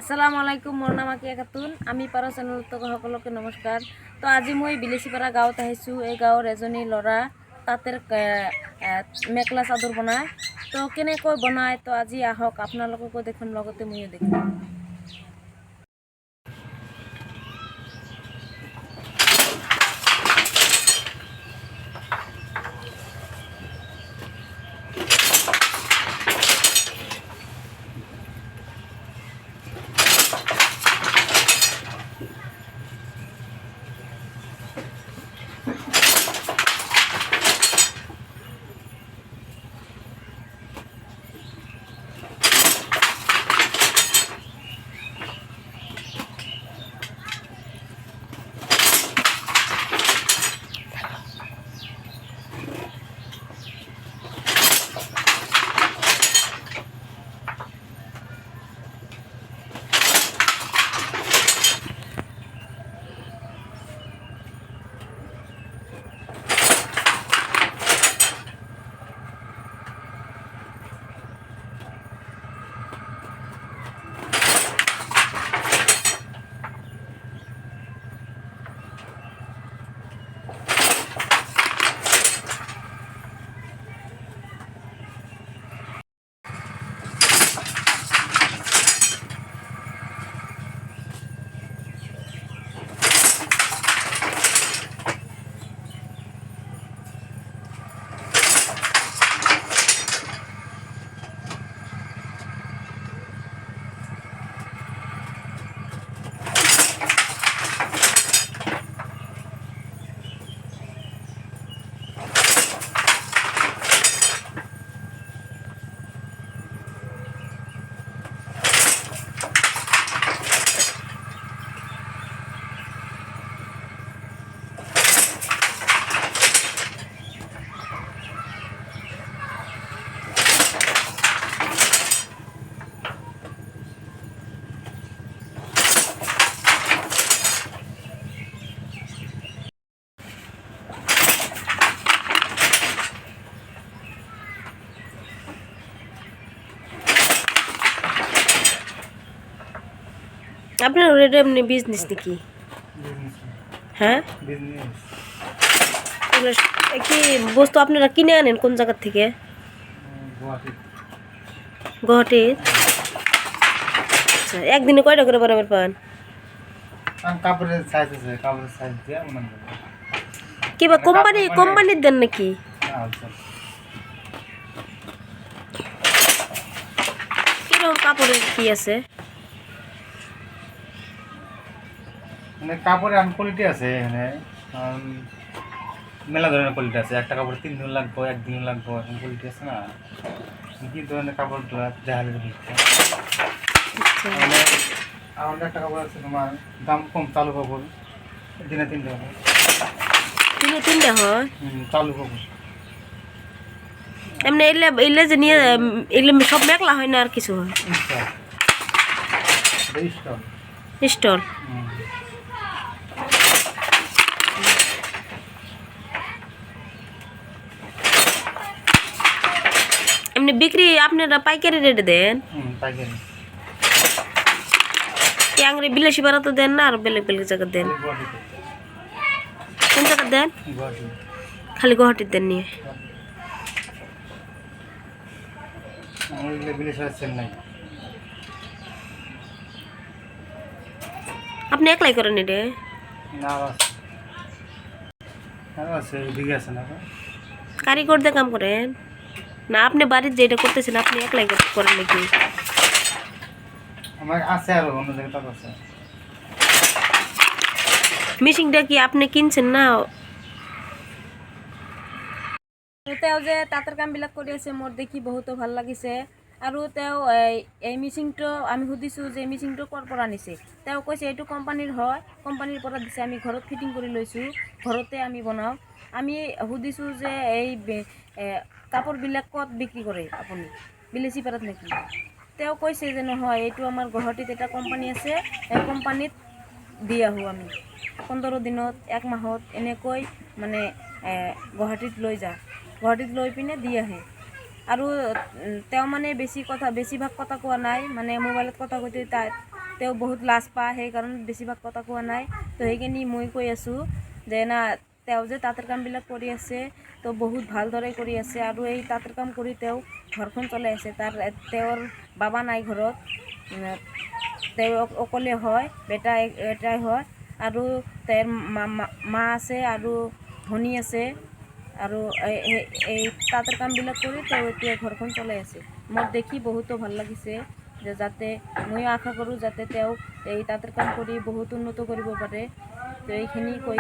আসসালামু আলাইকুম, মোৰ নাম আকিয়া খাতুন। আমি পাৰা চেনেলত সকলোকে নমস্কাৰ। তো আজি মই বিলেচিপাৰা গাঁৱত আহিছোঁ। এই গাঁৱৰ এজনী ল'ৰা তাঁতেৰ মেখেলা চাদৰ বনায়। তো কেনেকৈ বনায় তো আজি আহক, আপোনালোককো দেখোন, লগতে ময়ো দেখোন। আপনার এটা এমনি বিজনেস নাকি? হ্যাঁ, কি বস্তু আপনারা কিনে আনেন কোন জায়গা থেকে? গুয়াহাটি। আচ্ছা, একদিনে কয়টা করে বরাবর পান? কিবা কোম্পানির দেন নাকি? কিরকম কাপড়ের কি আছে? মানে কাপড়ের কোয়ালিটি আছে এখানে, মেলা ধরনের কোয়ালিটি আছে। একটা কাপড় 3 দিন লাগবে, 1 দিন লাগবে, এরকম কোয়ালিটি আছে না। কি ধরনের কাপড় দেখালে মানে আমাদের একটা কাপড় আছে তোমার দাম কম, চালু কাপড় দিনে 3টা হয়। দিনে 3টা হয়? চালু কাপড় এমনি এলে যে নিয়ে এলে সব মেখলা হয় না আর কিছু হয়? স্টল। এমনি বিক্রি আপনারা পাইকারি রেটে দেন? পাইকারি। আংরে বিলেসিপাড়া তো দেন না, আর বেলেগ বেলেগ জায়গা দেন? কোন জায়গা দেন? খালি গুয়াহাটির দেন নিয়ে? আপনি একলাই করেন এটা? কারিগর দিয়ে কাম করেন না? আপনি বাড়ির যেটা করতেছেন আপনি একলাই করেন নাকি? আমার আছে আর অন্য জায়গায় আছে। মেশিনটা কি আপনি কিনছেন না? তেওঁ যে তাঁতৰ কামবিলাক কৰি আছে মোৰ দেখি বহুতো ভাল লাগিছে। আৰু তেওঁ এই মেচিনটো আমি সুধিছোঁ যে মেচিনটো ক'ৰ পৰা আনিছে। তেওঁ কৈছে এইটো কোম্পানীৰ হয়, কোম্পানীৰ পৰা দিছে, আমি ঘৰত ফিটিং কৰি লৈছোঁ, ঘৰতে আমি বনাওঁ। আমি সুধিছোঁ যে এই কাপোৰবিলাক ক'ত বিক্ৰী কৰে আপুনি, বিলেচিপাৰাত নেকি? তেওঁ কৈছে যে নহয়, এইটো আমাৰ গুৱাহাটীত এটা কোম্পানী আছে, এই কোম্পানীত দি আহোঁ আমি 15 দিনত, 1 মাহত এনেকৈ মানে গুৱাহাটীত লৈ যাওঁ, গুৱাহাটীত লৈ পিনে দি আহে। আৰু তেওঁ মানে বেছিভাগ কথা কোৱা নাই, মানে মোবাইলত কথা কৈতে তেওঁ বহুত লাজ পায়, সেইকাৰণে বেছিভাগ কথা কোৱা নাই। তো সেইখিনি মই কৈ আছোঁ যে না, তেওঁ যে তাঁতৰ কামবিলাক কৰি আছে তো বহুত ভালদৰে কৰি আছে, আৰু এই তাঁতৰ কাম কৰি তেওঁ ঘৰখন চলাই আছে। তেওঁৰ বাবা নাই ঘৰত, তেওঁ অকলে হয়, এটাই হয়, আৰু তেওঁৰ মা আছে আৰু ভনী আছে, আৰু এই তাঁতৰ কামবিলাক কৰি তেওঁ এতিয়া ঘৰখন চলাই আছে। মোৰ দেখি বহুতো ভাল লাগিছে, যে যাতে ময়ো আশা কৰোঁ যাতে তেওঁ এই তাঁতৰ কাম কৰি বহুত উন্নত কৰিব পাৰে। তো এইখিনি কৈ